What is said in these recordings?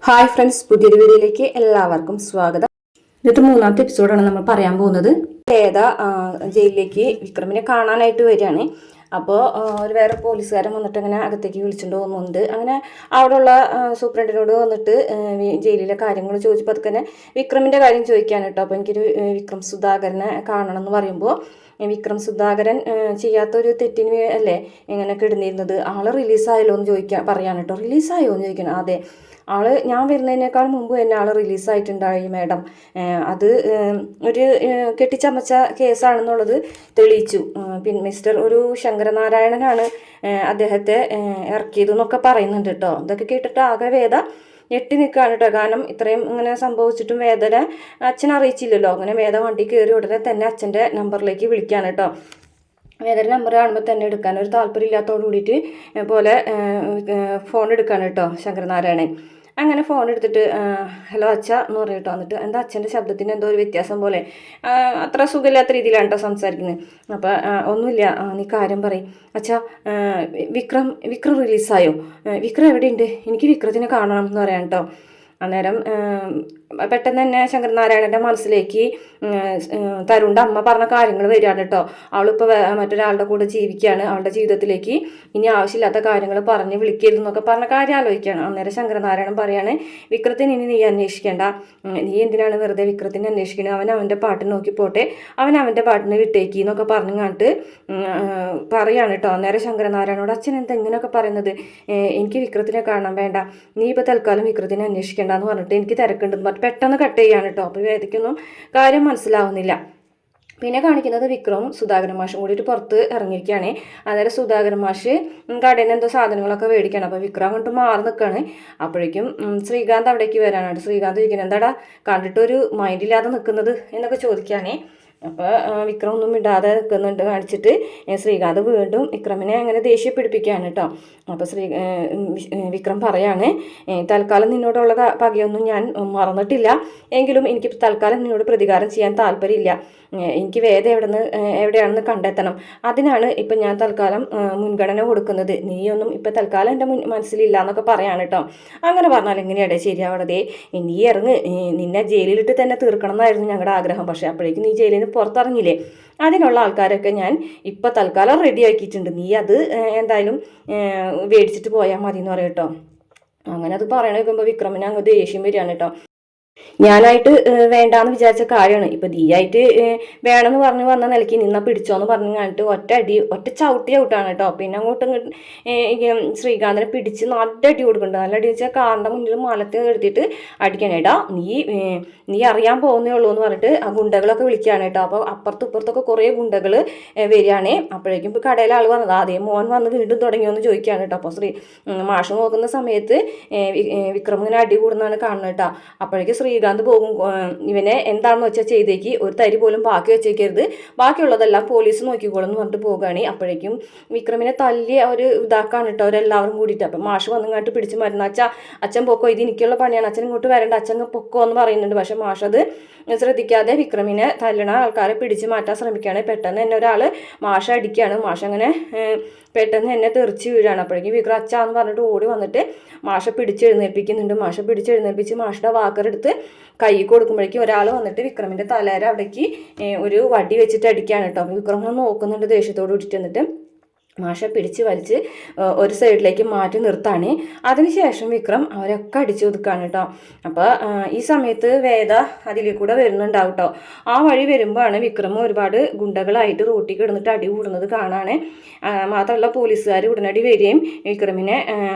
Hi friends, പുതിയൊരു വീഡിയോയിലേക്ക് എല്ലാവർക്കും സ്വാഗതം. ഇന്നത്തെ മൂന്നാമത്തെ എപ്പിസോഡാണ് നമ്മൾ പറയാൻ പോകുന്നത്. ജയിലിലേക്ക് വിക്രമിനെ കാണാനായിട്ട് വരികയാണ്. അപ്പോൾ ഒരു വേറെ പോലീസുകാരൻ വന്നിട്ട് അങ്ങനെ അകത്തേക്ക് വിളിച്ചുകൊണ്ട് പോകുന്നുണ്ട്. അങ്ങനെ അവിടെയുള്ള സൂപ്രണ്ടിനോട് വന്നിട്ട് ജയിലിലെ കാര്യങ്ങൾ ചോദിച്ചപ്പോൾ അതൊക്കെ തന്നെ വിക്രമിൻ്റെ കാര്യം ചോദിക്കാൻ കേട്ടോ. അപ്പോൾ എനിക്കൊരു വിക്രം സുധാകരനെ കാണണം എന്ന് പറയുമ്പോൾ വിക്രം സുധാകരൻ ചെയ്യാത്തൊരു തെറ്റിന് അല്ലേ ഇങ്ങനെ കിടന്നിരുന്നത്. ആൾ റിലീസായല്ലോ എന്ന് പറയാൻ കേട്ടോ. റിലീസായോ എന്ന് ചോദിക്കണം. അതെ, ആള് ഞാൻ വരുന്നതിനേക്കാൾ മുമ്പ് തന്നെ ആൾ റിലീസായിട്ടുണ്ടായി മാഡം. അത് ഒരു കെട്ടിച്ചമച്ച കേസാണെന്നുള്ളത് തെളിയിച്ചു. പിന്നെ മിസ്റ്റർ ഒരു ശങ്കരനാരായണനാണ് അദ്ദേഹത്തെ ഇറക്കിയതെന്നൊക്കെ പറയുന്നുണ്ട് കേട്ടോ. ഇതൊക്കെ കേട്ടിട്ട് ആകെ വേദ ഞെട്ടി നിൽക്കുകയാണ് കേട്ടോ. കാരണം ഇത്രയും ഇങ്ങനെ സംഭവിച്ചിട്ടും വേദന അച്ഛൻ അറിയിച്ചില്ലല്ലോ. അങ്ങനെ വേദ വണ്ടി കയറി ഉടനെ തന്നെ അച്ഛൻ്റെ നമ്പറിലേക്ക് വിളിക്കുകയാണ് കേട്ടോ. വേദന നമ്പർ കാണുമ്പോൾ തന്നെ എടുക്കാൻ ഒരു താല്പര്യമില്ലാത്തതോട് കൂടിയിട്ട് പോലെ ഫോൺ എടുക്കുകയാണ് കേട്ടോ ശങ്കരനാരായണൻ. അങ്ങനെ ഫോൺ എടുത്തിട്ട് ഹലോ അച്ഛ എന്ന് പറഞ്ഞിട്ടോ. എന്നിട്ട് എന്താ അച്ഛൻ്റെ ശബ്ദത്തിന് എന്തോ ഒരു വ്യത്യാസം പോലെ അത്ര സുഖമില്ലാത്ത രീതിയിലാണ് കേട്ടോ സംസാരിക്കുന്നത്. അപ്പോൾ ഒന്നുമില്ല, നീ കാര്യം പറയും അച്ഛാ. വിക്രം റിലീസായോ? വിക്രം എവിടെയുണ്ട്? എനിക്ക് വിക്രത്തിനെ കാണണം എന്ന് പറയാം കേട്ടോ. അന്നേരം പെട്ടെന്ന് തന്നെ ശങ്കരനാരായണൻ്റെ മനസ്സിലേക്ക് തരുണിൻ്റെ അമ്മ പറഞ്ഞ കാര്യങ്ങൾ വരികയാണ് കേട്ടോ. അവളിപ്പോൾ മറ്റൊരാളുടെ കൂടെ ജീവിക്കുകയാണ്. അവളുടെ ജീവിതത്തിലേക്ക് ഇനി ആവശ്യമില്ലാത്ത കാര്യങ്ങൾ പറഞ്ഞ് വിളിക്കരുതെന്നൊക്കെ പറഞ്ഞ കാര്യം ആലോചിക്കുകയാണ്. അന്നേരം ശങ്കരനാരായണൻ പറയാണ്, വിക്രത്തിന് ഇനി നീ അന്വേഷിക്കേണ്ട. നീ എന്തിനാണ് വെറുതെ വിക്രത്തിനെ അന്വേഷിക്കുന്നത്? അവൻ അവൻ്റെ പാട്ടിന് നോക്കി പോട്ടെ, അവൻ അവൻ്റെ പാട്ടിന് വിട്ടേക്ക് എന്നൊക്കെ പറഞ്ഞു കണ്ടിട്ട് പറയാണ് കേട്ടോ. അന്നേരം ശങ്കരനാരായണനോട് അച്ഛൻ എന്താ ഇങ്ങനെയൊക്കെ പറയുന്നത്? എനിക്ക് വിക്രത്തിനെ കാണാൻ വേണ്ട, നീ ഇപ്പോൾ തൽക്കാലം വിക്രത്തിനെ അന്വേഷിക്കേണ്ടെന്ന് പറഞ്ഞിട്ട് എനിക്ക് തിരക്കുണ്ടെന്ന് പെട്ടെന്ന് കട്ട് ചെയ്യാണ് കേട്ടോ. അപ്പോൾ വേദിക്കൊന്നും കാര്യം മനസ്സിലാവുന്നില്ല. പിന്നെ കാണിക്കുന്നത് വിക്രവും സുധാകരൻ മാഷും കൂടിയിട്ട് പുറത്ത് ഇറങ്ങിയിരിക്കുകയാണ്. അന്നേരം സുധാകരൻ മാഷ് കടയിൽ നിന്ന് എന്തോ സാധനങ്ങളൊക്കെ മേടിക്കുകയാണ്. അപ്പോൾ വിക്രം അങ്ങോട്ട് മാറി നിൽക്കുകയാണ്. അപ്പോഴേക്കും ശ്രീകാന്ത് അവിടേക്ക് വരാനായിട്ട് ശ്രീകാന്ത് ചോദിക്കുന്നത് എന്താടാ കണ്ടിട്ടൊരു മൈൻഡില്ലാതെ നിൽക്കുന്നത് എന്നൊക്കെ ചോദിക്കുകയാണേ. അപ്പോൾ വിക്രം ഒന്നും ഇടാതെ നിൽക്കുന്നുണ്ട് കാണിച്ചിട്ട് ശ്രീകാന്ത് വീണ്ടും വിക്രമിനെ അങ്ങനെ ദേഷ്യപ്പിടിപ്പിക്കുകയാണ് കേട്ടോ. അപ്പോൾ വിക്രം പറയാണ്, തൽക്കാലം നിന്നോടുള്ള പകയൊന്നും ഞാൻ മറന്നിട്ടില്ല, എങ്കിലും എനിക്ക് തൽക്കാലം നിന്നോട് പ്രതികാരം ചെയ്യാൻ താല്പര്യമില്ല. എനിക്ക് വേദ എവിടെയാണെന്ന് കണ്ടെത്തണം. അതിനാണ് ഇപ്പം ഞാൻ തൽക്കാലം മുൻഗണന കൊടുക്കുന്നത്. നീയൊന്നും ഇപ്പം തൽക്കാലം എൻ്റെ മനസ്സിലില്ല എന്നൊക്കെ പറയാണ് കേട്ടോ. അങ്ങനെ പറഞ്ഞാൽ എങ്ങനെയാടേ ശരിയാവണതേ? നീ ഇറങ്ങ്, നിന്നെ ജയിലിലിട്ട് തന്നെ തീർക്കണം എന്നായിരുന്നു ഞങ്ങളുടെ ആഗ്രഹം. പക്ഷേ അപ്പോഴേക്കും നീ ജയിലിൽ നിന്ന് പുറത്തിറങ്ങില്ലേ? അതിനുള്ള ആൾക്കാരൊക്കെ ഞാൻ ഇപ്പം തൽക്കാലം റെഡി ആക്കിയിട്ടുണ്ട്. നീ അത് എന്തായാലും മേടിച്ചിട്ട് പോയാൽ മതി എന്ന് പറയും കേട്ടോ. അങ്ങനെ അത് പറയണ വെക്കുമ്പോൾ വിക്രമിന് അങ്ങ് ദേഷ്യം വരികയാണ് കേട്ടോ. ഞാനായിട്ട് വേണ്ടാന്ന് വിചാരിച്ച കാര്യമാണ്. ഇപ്പം നീയായിട്ട് വേണമെന്ന് പറഞ്ഞ് വന്ന നിലയ്ക്ക് നിന്ന പിടിച്ചോന്ന് പറഞ്ഞു കണ്ടിട്ട് ഒറ്റ ചവിട്ടാണ് കേട്ടോ. പിന്നെ അങ്ങോട്ടും ശ്രീകാന്തിനെ പിടിച്ച് നല്ല അടി കൊടുക്കുന്നുണ്ട്. നല്ല അടി വെച്ചാൽ കാറിൻ്റെ മുന്നിൽ മലത്ത് എടുത്തിട്ട് അടിക്കണം. ഏട്ടാ നീ അറിയാൻ പോകുന്നേ ഉള്ളൂ എന്ന് പറഞ്ഞിട്ട് ആ ഗുണ്ടകളൊക്കെ വിളിക്കുകയാണ് കേട്ടോ. അപ്പോൾ അപ്പുറത്തും ഇപ്പുറത്തൊക്കെ കുറേ ഗുണ്ടകൾ വരികയാണേ. അപ്പോഴേക്കും ഇപ്പോൾ കടയിലെ ആൾ വന്നത് അതേ മോൻ വന്ന് വീണ്ടും തുടങ്ങിയോന്ന് ചോദിക്കുകയാണ് കേട്ടോ. അപ്പോൾ മാഷ് നോക്കുന്ന സമയത്ത് വിക്രം ഇങ്ങനെ അടി കൂടുന്നതാണ് കാണുന്നത് കേട്ടോ. അപ്പോഴേക്കും ശ്രീകാന്ത് പോകും, ഇവനെ എന്താണെന്ന് വെച്ചാൽ ചെയ്തേക്ക്, ഒരു തരി പോലും ബാക്കി വെച്ചേക്കരുത്, ബാക്കിയുള്ളതെല്ലാം പോലീസ് നോക്കിക്കോളും എന്ന് പറഞ്ഞിട്ട് പോകുകയാണ്. അപ്പോഴേക്കും വിക്രമിനെ തല്ലി അവർ ഇതാക്കാണ് കേട്ടോ അവരെല്ലാവരും കൂടിയിട്ട്. അപ്പം മാഷ് വന്നിങ്ങോട്ട് പിടിച്ച് മരുന്ന് അച്ഛൻ പൊക്കോ, ഇത് എനിക്കുള്ള പണിയാണ്, അച്ഛൻ ഇങ്ങോട്ട് വരേണ്ട, അച്ഛൻ പൊക്കോ എന്ന് പറയുന്നുണ്ട്. പക്ഷെ മാഷ് അത് ശ്രദ്ധിക്കാതെ വിക്രമിനെ തല്ലണ ആൾക്കാരെ പിടിച്ച് മാറ്റാൻ ശ്രമിക്കുകയാണ്. പെട്ടെന്ന് തന്നെ ഒരാൾ മാഷ അടിക്കുകയാണ്. മാഷ അങ്ങനെ പെട്ടെന്ന് എന്നെ തെറിച്ച് വീഴാണ്. അപ്പോഴേക്കും വിക്രം അച്ഛാന്ന് പറഞ്ഞിട്ട് ഓടി വന്നിട്ട് മാഷ പിടിച്ചെഴുന്നേൽപ്പിക്കുന്നുണ്ട്. മാഷ പിടിച്ചെഴുന്നേൽപ്പിച്ച് മാഷയുടെ വാക്കറെടുത്ത് കൈ കൊടുക്കുമ്പോഴേക്കും ഒരാൾ വന്നിട്ട് വിക്രമിൻ്റെ തലേര അവിടേക്ക് ഒരു വടി വെച്ചിട്ട് അടിക്കുകയാണ് കേട്ടോ. അപ്പോൾ വിക്രം നോക്കുന്നുണ്ട് ദേഷ്യത്തോട് കൂടിയിട്ട്. എന്നിട്ട് മാഷ പിടിച്ച് വലിച്ച് ഒരു സൈഡിലേക്ക് മാറ്റി നിർത്താണ്. അതിനുശേഷം വിക്രം അവരൊക്കെ അടിച്ചു ഒതുക്കാണ് കേട്ടോ. അപ്പോൾ ഈ സമയത്ത് വേദ അതിലേ കൂടെ വരുന്നുണ്ടാവും കേട്ടോ. ആ വഴി വരുമ്പോഴാണ് വിക്രം ഒരുപാട് ഗുണ്ടകളായിട്ട് റോട്ടിൽ കിടന്നിട്ട് അടി കൂടുന്നത് കാണാണ്. മാത്രമല്ല പോലീസുകാർ ഉടനടി വരികയും വിക്രമിനെ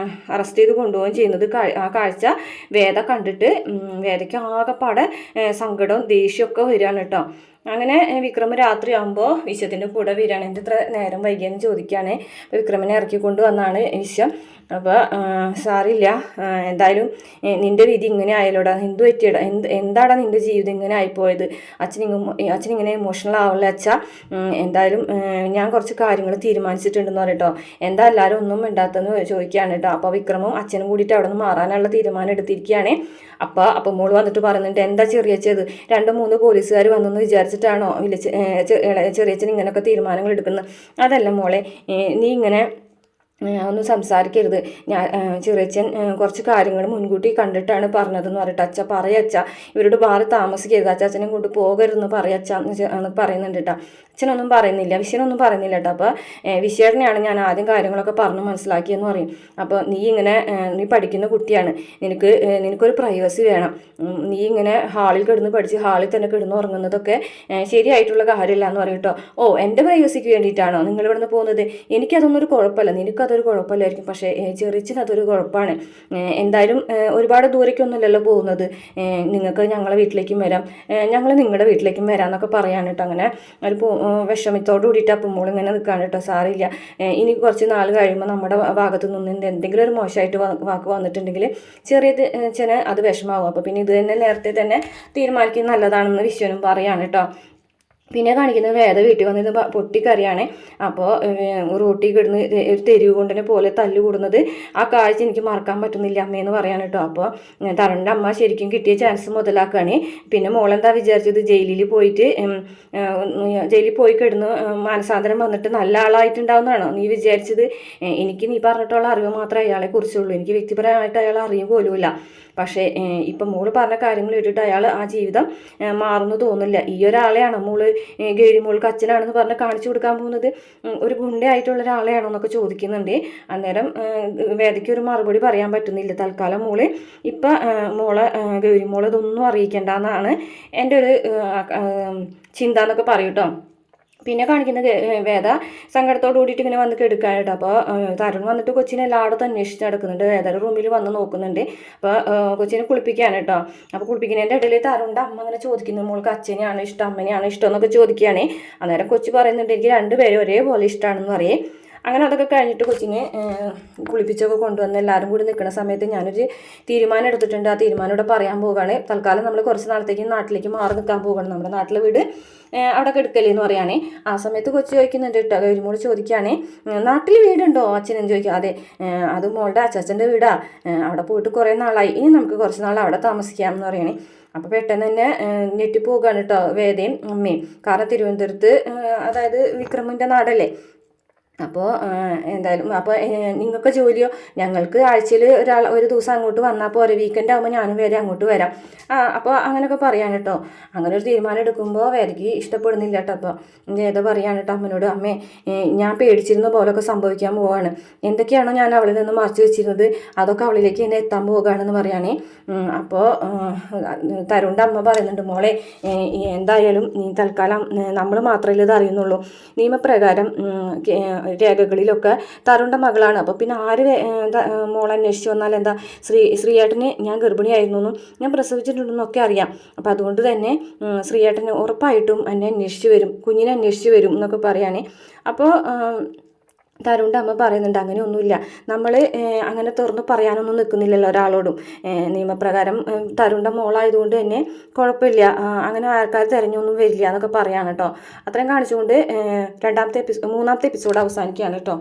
അറസ്റ്റ് ചെയ്ത് കൊണ്ടുപോവുകയും ചെയ്യുന്നത് ആ കാഴ്ച വേദ കണ്ടിട്ട് വേദയ്ക്ക് ആകെപ്പാടെ സങ്കടവും ദേഷ്യമൊക്കെ വരികയാണ് കേട്ടോ. അങ്ങനെ വിക്രം രാത്രിയാകുമ്പോൾ വിശ്വത്തിൻ്റെ കൂടെ വരികയാണ്. എൻ്റെ ഇത്ര നേരം വൈകിയെന്ന് ചോദിക്കുകയാണ്. അപ്പോൾ വിക്രമിനെ ഇറക്കിക്കൊണ്ട് വന്നാണ് വിശ്വം. അപ്പോൾ സാറില്ല, എന്തായാലും നിൻ്റെ വിധി ഇങ്ങനെ ആയാലോടാ, എന്ത് പറ്റിയടാ, എന്താടാ നിൻ്റെ ജീവിതം ഇങ്ങനെ ആയിപ്പോയത്? അച്ഛനിങ്ങനെ ഇമോഷണൽ ആവില്ല അച്ഛാ. എന്തായാലും ഞാൻ കുറച്ച് കാര്യങ്ങൾ തീരുമാനിച്ചിട്ടുണ്ടെന്ന് പറയട്ടോ. എന്താ എല്ലാവരും ഒന്നും മിണ്ടാത്തെന്ന് ചോദിക്കുകയാണ് കേട്ടോ. അപ്പോൾ വിക്രമും അച്ഛനും കൂടിയിട്ട് അവിടെ നിന്ന് മാറാനുള്ള തീരുമാനം എടുത്തിരിക്കുകയാണ്. അപ്പോൾ മോള് വന്നിട്ട് പറയുന്നുണ്ട്, എന്താ ചെറിയച്ചത്, 2-3 പോലീസുകാർ വന്നെന്ന് വിചാരിച്ചിട്ടാണോ ചെറിയച്ചൻ ഇങ്ങനെയൊക്കെ തീരുമാനങ്ങൾ എടുക്കുന്നത്? അതല്ല മോളെ, നീ ഇങ്ങനെ ഒന്നും സംസാരിക്കരുത്. ഞാൻ ചെറിയച്ഛൻ കുറച്ച് കാര്യങ്ങൾ മുൻകൂട്ടി കണ്ടിട്ടാണ് പറഞ്ഞതെന്ന് പറയട്ടെ. അച്ഛ പറയച്ച ഇവരോട് മാറി താമസിക്കരുത്, അച്ചാച്ചനെ കൊണ്ട് പോകരുതെന്ന് പറയച്ച എന്ന് പറയുന്നുണ്ട് കേട്ടോ. അച്ഛനൊന്നും പറയുന്നില്ല, വിഷയനൊന്നും പറയുന്നില്ല കേട്ടോ. അപ്പോൾ വിഷയനെയാണ് ഞാൻ ആദ്യം കാര്യങ്ങളൊക്കെ പറഞ്ഞ് മനസ്സിലാക്കിയെന്ന് പറയും. അപ്പോൾ നീ പഠിക്കുന്ന കുട്ടിയാണ്, നിനക്കൊരു പ്രൈവസി വേണം. നീ ഇങ്ങനെ ഹാളിൽ കിടന്ന് പഠിച്ച് ഹാളിൽ തന്നെ കിടന്ന് ഉറങ്ങുന്നതൊക്കെ ശരിയായിട്ടുള്ള കാര്യമില്ല എന്ന് പറയും കേട്ടോ. ഓ, എൻ്റെ പ്രൈവസിക്ക് വേണ്ടിയിട്ടാണോ നിങ്ങൾ ഇവിടെ നിന്ന് പോകുന്നത്? എനിക്കതൊന്നും ഒരു കുഴപ്പമില്ല, നിനക്കതൊരു കുഴപ്പമില്ലായിരിക്കും, പക്ഷേ ചെറിയച്ഛന് അതൊരു കുഴപ്പമാണ്. എന്തായാലും ഒരുപാട് ദൂരേക്കൊന്നുമല്ലല്ലോ പോകുന്നത്, നിങ്ങൾക്ക് ഞങ്ങളെ വീട്ടിലേക്കും വരാം, ഞങ്ങൾ നിങ്ങളുടെ വീട്ടിലേക്കും വരാമെന്നൊക്കെ പറയാൻ കേട്ടോ. അങ്ങനെ ഒരു വിഷമത്തോട് കൂടിയിട്ട് അപ്പം മോൾ ഇങ്ങനെ നിൽക്കുകയാണ് കേട്ടോ. സാറില്ല, ഇനി കുറച്ച് നാൾ കഴിയുമ്പോൾ നമ്മുടെ ഭാഗത്തു നിന്ന് എന്തെങ്കിലും ഒരു മോശമായിട്ട് വാക്ക് വന്നിട്ടുണ്ടെങ്കിൽ ചെറിയ അത് വിഷമാവും. അപ്പോൾ പിന്നെ ഇത് തന്നെ നേരത്തെ തന്നെ തീരുമാനിക്കുന്നത് നല്ലതാണെന്ന് വിശ്വനും പറയാണ് കേട്ടോ. പിന്നെ കാണിക്കുന്നത് വേദ വീട്ടിൽ വന്നിട്ട് പൊട്ടിക്കറിയാണ്. അപ്പോൾ റോട്ടി കിടന്ന് ഒരു തെരുവ് കൊണ്ടിനെ പോലെ തല്ലുകൂടുന്നത് ആ കാഴ്ച എനിക്ക് മറക്കാൻ പറ്റുന്നില്ല അമ്മയെന്ന് പറയാൻ കേട്ടോ. അപ്പോൾ തരുണിൻ്റെ അമ്മ ശരിക്കും കിട്ടിയ ചാൻസ് മുതലാക്കുകയാണ്. പിന്നെ മോളെന്താ വിചാരിച്ചത്, ജയിലിൽ പോയി കിടന്ന് മാനസാന്തരം വന്നിട്ട് നല്ല ആളായിട്ടുണ്ടാവുന്നതാണോ നീ വിചാരിച്ചത്? എനിക്ക് നീ പറഞ്ഞിട്ടുള്ള അറിവ് മാത്രമേ അയാളെ കുറിച്ചുള്ളൂ, എനിക്ക് വ്യക്തിപരമായിട്ട് അയാൾ അറിയുക പോലുമില്ല. പക്ഷേ ഇപ്പം മോള് പറഞ്ഞ കാര്യങ്ങൾ ഇട്ടിട്ട് അയാൾ ആ ജീവിതം മാറുന്നു തോന്നില്ല. ഈ ഒരാളെയാണോ മോള് ഗൗരി മോൾക്ക് അച്ഛനാണെന്ന് പറഞ്ഞ് കാണിച്ചു കൊടുക്കാൻ പോകുന്നത്? ഒരു ഗുണ്ടയായിട്ടുള്ള ഒരാളെയാണോ എന്നൊക്കെ ചോദിക്കുന്നുണ്ട്. അന്നേരം വേദയ്ക്ക് ഒരു മറുപടി പറയാൻ പറ്റുന്നില്ല. തൽക്കാലം മോള് ഇപ്പം ഗൗരി മോളെ ഇതൊന്നും അറിയിക്കേണ്ടെന്നാണ് എൻ്റെ ഒരു ചിന്ത എന്നൊക്കെ പറയും കേട്ടോ. പിന്നെ കാണിക്കുന്ന വേദ സങ്കടത്തോട് കൂടിയിട്ട് ഇങ്ങനെ വന്ന് കെടുക്കാനായിട്ട്. അപ്പോൾ തരുൺ വന്നിട്ട് കൊച്ചിനെ എല്ലായിടത്തും അന്വേഷിച്ച് നടക്കുന്നുണ്ട്. വേദയുടെ റൂമിൽ വന്ന് നോക്കുന്നുണ്ട്. അപ്പോൾ കൊച്ചിനെ കുളിപ്പിക്കുകയാണ് കേട്ടോ. അപ്പോൾ കുളിപ്പിക്കുന്നതിൻ്റെ ഇടയിൽ തരുണിൻ്റെ അമ്മ അങ്ങനെ ചോദിക്കുന്നു, മോൾക്ക് അച്ഛനെയാണ് ഇഷ്ടം അമ്മനെയാണ് ഇഷ്ടം എന്നൊക്കെ ചോദിക്കുകയാണ്. അന്നേരം കൊച്ചു പറയുന്നുണ്ട്, എനിക്ക് രണ്ടുപേരും ഒരേപോലെ ഇഷ്ടമാണെന്ന് പറയേ. അങ്ങനെ അതൊക്കെ കഴിഞ്ഞിട്ട് കൊച്ചിനെ കുളിപ്പിച്ചൊക്കെ കൊണ്ടുവന്ന് എല്ലാവരും കൂടി നിൽക്കുന്ന സമയത്ത് ഞാനൊരു തീരുമാനം എടുത്തിട്ടുണ്ട്. ആ തീരുമാനം ഇവിടെ പറയാൻ പോവുകയാണ്. തൽക്കാലം നമ്മൾ കുറച്ച് നാളത്തേക്ക് നാട്ടിലേക്ക് മാറി നിൽക്കാൻ പോവുകയാണ്. നമ്മുടെ നാട്ടിലെ വീട് അവിടെ എടുക്കല്ലേ എന്ന് പറയുകയാണേ. ആ സമയത്ത് കൊച്ചു ചോദിക്കുന്നുണ്ട് കേട്ടോ, ഗൗരിമോൾ ചോദിക്കുകയാണേ, നാട്ടിൽ വീടുണ്ടോ അച്ഛനെന്ന് ചോദിക്കുക. അതെ, അത് മോളുടെ അച്ചാച്ചൻ്റെ വീടാ, അവിടെ പോയിട്ട് കുറേ നാളായി, ഇനി നമുക്ക് കുറച്ച് നാൾ അവിടെ താമസിക്കാം എന്ന് പറയണേ. അപ്പോൾ പെട്ടെന്ന് തന്നെ ഞെട്ടിപ്പോവുകയാണ് കേട്ടോ വേദയും അമ്മയും. കാരണം തിരുവനന്തപുരത്ത്, അതായത് വിക്രമിൻ്റെ നാടല്ലേ. അപ്പോൾ എന്തായാലും അപ്പോൾ നിങ്ങൾക്ക് ജോലിയോ? ഞങ്ങൾക്ക് ആഴ്ചയിൽ ഒരു ദിവസം അങ്ങോട്ട് വന്നാൽ പോരെ, വീക്കെൻഡ് ആകുമ്പോൾ ഞാനും വേറെ അങ്ങോട്ട് വരാം. അപ്പോൾ അങ്ങനെയൊക്കെ പറയാൻ കേട്ടോ. അങ്ങനെ ഒരു തീരുമാനം എടുക്കുമ്പോൾ വേദയ്ക്ക് ഇഷ്ടപ്പെടുന്നില്ല കേട്ടോ. അപ്പോൾ വേദ പറയാണ് കേട്ടോ അമ്മനോട്, അമ്മേ ഞാൻ പേടിച്ചിരുന്ന പോലൊക്കെ സംഭവിക്കാൻ പോവുകയാണ്, എന്തൊക്കെയാണോ ഞാൻ അവളിൽ നിന്ന് മറച്ചു വെച്ചിരുന്നത് അതൊക്കെ അവളിലേക്ക് എന്നെ എത്താൻ പോവുകയാണെന്ന് പറയുകയാണേ. അപ്പോൾ തരുണിൻ്റെ അമ്മ പറയുന്നുണ്ട്, മോളെ എന്തായാലും നീ തൽക്കാലം നമ്മൾ മാത്രമേ ഇത് അറിയുന്നുള്ളൂ, നിയമപ്രകാരം രേഖകളിലൊക്കെ തരുണിൻ്റെ മകളാണ്. അപ്പോൾ പിന്നെ ആര് മോളെ അന്വേഷിച്ച് വന്നാൽ എന്താ, ശ്രീയേട്ടന് ഞാൻ ഗർഭിണിയായിരുന്നു എന്നും ഞാൻ പ്രസവിച്ചിട്ടുണ്ടെന്നൊക്കെ അറിയാം. അപ്പോൾ അതുകൊണ്ട് തന്നെ ശ്രീയേട്ടന് ഉറപ്പായിട്ടും എന്നെ അന്വേഷിച്ച് വരും, കുഞ്ഞിനെ അന്വേഷിച്ച് വരും എന്നൊക്കെ പറയുകയാണെ. അപ്പോൾ തരുണിൻ്റെ അമ്മ പറയുന്നുണ്ട്, അങ്ങനെയൊന്നുമില്ല, നമ്മൾ അങ്ങനെ തുറന്ന് പറയാനൊന്നും നിൽക്കുന്നില്ലല്ലോ ഒരാളോടും, നിയമപ്രകാരം തരുണിൻ്റെ മോളായതുകൊണ്ട് തന്നെ കുഴപ്പമില്ല, അങ്ങനെ ആൾക്കാർ തിരഞ്ഞൊന്നും വരില്ല എന്നൊക്കെ പറയാണ് കേട്ടോ. അത്രയും കാണിച്ചുകൊണ്ട് മൂന്നാമത്തെ എപ്പിസോഡ് അവസാനിക്കുകയാണ് കേട്ടോ.